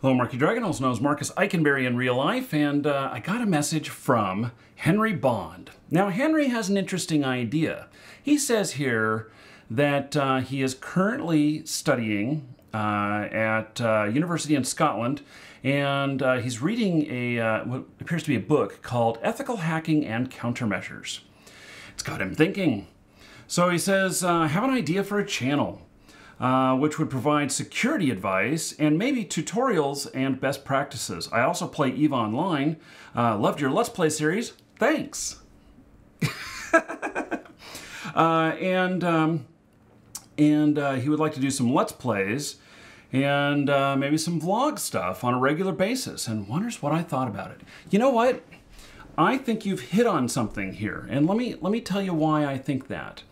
Hello, Marky Dragon, also known as Marcus Eikenberry in real life, and I got a message from Henry Bond. Now, Henry has an interesting idea. He says here that he is currently studying at university in Scotland, and he's reading what appears to be a book called Ethical Hacking and Countermeasures. It's got him thinking. So he says, I have an idea for a channel. Which would provide security advice and maybe tutorials and best practices. I also play EVE Online. Loved your Let's Play series. Thanks. and he would like to do some Let's Plays and maybe some vlog stuff on a regular basis, and wonders what I thought about it. You know what? I think you've hit on something here, and let me tell you why I think that.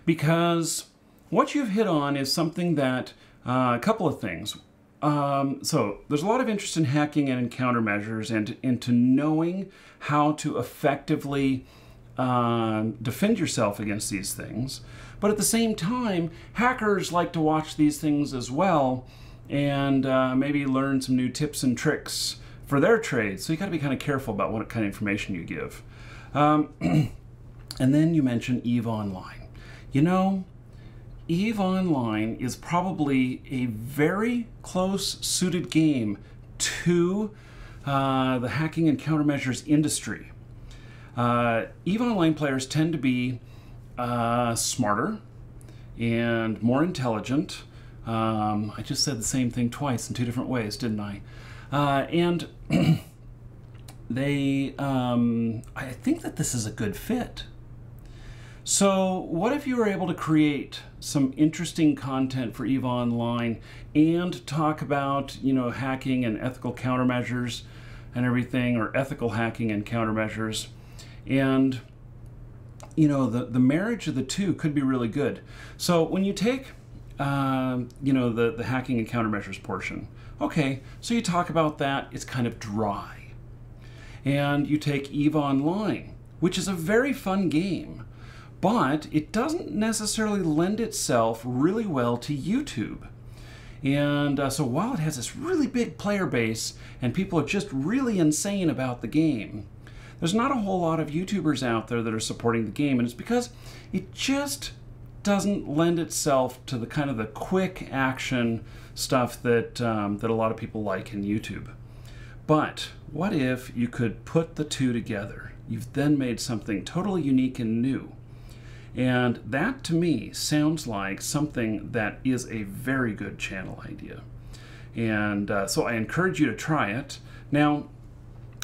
Because what you've hit on is something that, a couple of things. So there's a lot of interest in hacking and in countermeasures and into knowing how to effectively defend yourself against these things. But at the same time, hackers like to watch these things as well and maybe learn some new tips and tricks for their trade. So you got to be kind of careful about what kind of information you give. And then you mentioned EVE Online. You know, EVE Online is probably a very close-suited game to the hacking and countermeasures industry. EVE Online players tend to be smarter and more intelligent. I just said the same thing twice in two different ways, didn't I? And they, I think that this is a good fit. So what if you were able to create some interesting content for EVE Online and talk about, you know, hacking and ethical countermeasures and everything, or ethical hacking and countermeasures, and you know, the marriage of the two could be really good. So when you take you know, the hacking and countermeasures portion, okay, so you talk about that, it's kind of dry. And you take EVE Online, which is a very fun game, but it doesn't necessarily lend itself really well to YouTube. And so while it has this really big player base and people are just really insane about the game, there's not a whole lot of YouTubers out there that are supporting the game, and it's because it just doesn't lend itself to the kind of the quick action stuff that, that a lot of people like in YouTube. But what if you could put the two together? You've then made something totally unique and new. And that, to me, sounds like something that is a very good channel idea. And so I encourage you to try it. Now,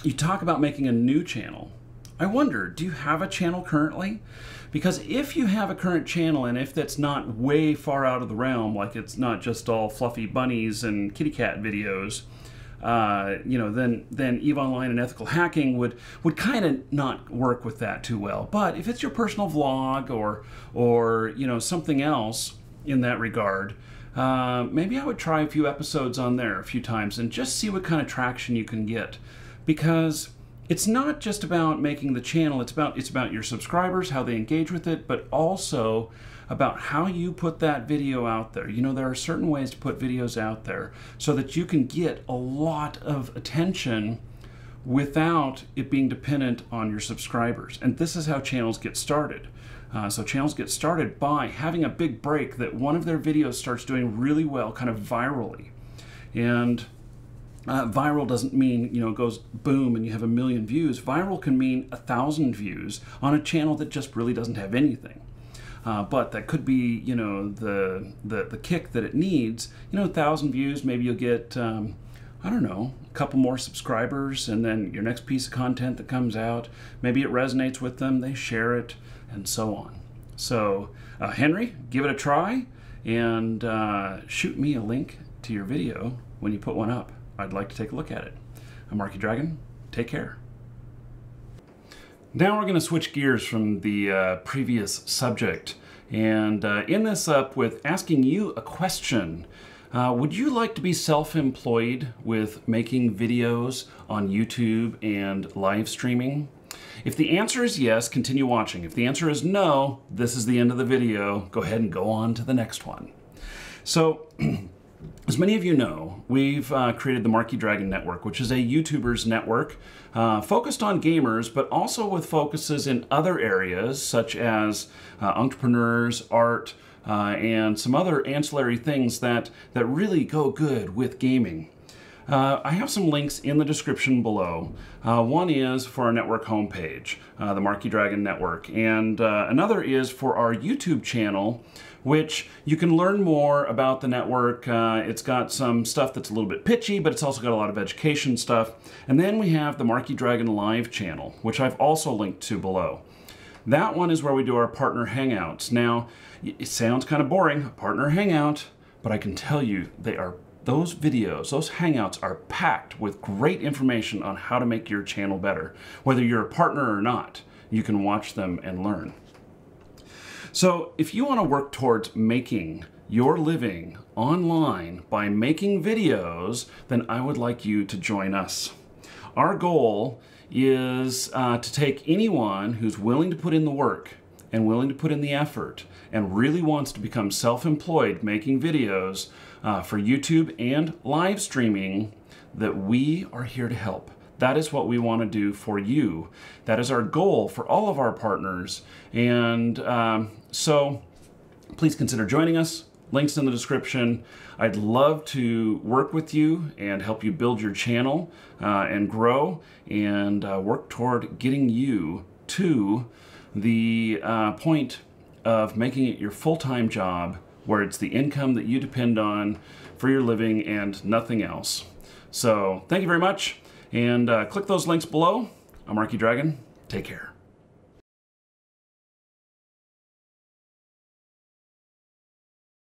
you talk about making a new channel. I wonder, do you have a channel currently? Because if you have a current channel, and if that's not way far out of the realm, like it's not just all fluffy bunnies and kitty cat videos, you know, then EVE Online and ethical hacking would kind of not work with that too well. But if it's your personal vlog or you know, something else in that regard, maybe I would try a few episodes on there a few times and just see what kind of traction you can get. Because it's not just about making the channel, it's about your subscribers, how they engage with it, but also about how you put that video out there. You know, there are certain ways to put videos out there so that you can get a lot of attention without it being dependent on your subscribers. And this is how channels get started. So channels get started by having a big break that one of their videos starts doing really well, kind of virally. And viral doesn't mean, you know, it goes boom and you have 1 million views. Viral can mean 1,000 views on a channel that just really doesn't have anything. But that could be, you know, the kick that it needs. You know, 1,000 views, maybe you'll get, I don't know, a couple more subscribers, and then your next piece of content that comes out, maybe it resonates with them, they share it, and so on. So, Henry, give it a try, and shoot me a link to your video when you put one up. I'd like to take a look at it. I'm Marky Dragon. Take care. Now we're going to switch gears from the previous subject and end this up with asking you a question. Would you like to be self-employed with making videos on YouTube and live streaming? If the answer is yes, continue watching. If the answer is no, this is the end of the video. Go ahead and go on to the next one. So, as many of you know, we've created the Marquee Dragon Network, which is a YouTubers network focused on gamers, but also with focuses in other areas such as entrepreneurs, art, and some other ancillary things that really go good with gaming. I have some links in the description below. One is for our network homepage, the Marquee Dragon Network, and another is for our YouTube channel, which you can learn more about the network. It's got some stuff that's a little bit pitchy, but it's also got a lot of education stuff. And then we have the Marquee Dragon Live channel, which I've also linked to below. That one is where we do our partner hangouts. Now, it sounds kind of boring, a partner hangout, but I can tell you those videos, those hangouts are packed with great information on how to make your channel better. Whether you're a partner or not, you can watch them and learn. So if you want to work towards making your living online by making videos, then I would like you to join us. Our goal is to take anyone who's willing to put in the work and willing to put in the effort and really wants to become self-employed making videos for YouTube and live streaming, that we are here to help. That is what we want to do for you. That is our goal for all of our partners. And so please consider joining us. Links in the description. I'd love to work with you and help you build your channel and grow and work toward getting you to the point of making it your full-time job, where it's the income that you depend on for your living and nothing else. So thank you very much, and click those links below. I'm Marquee Dragon. Take care.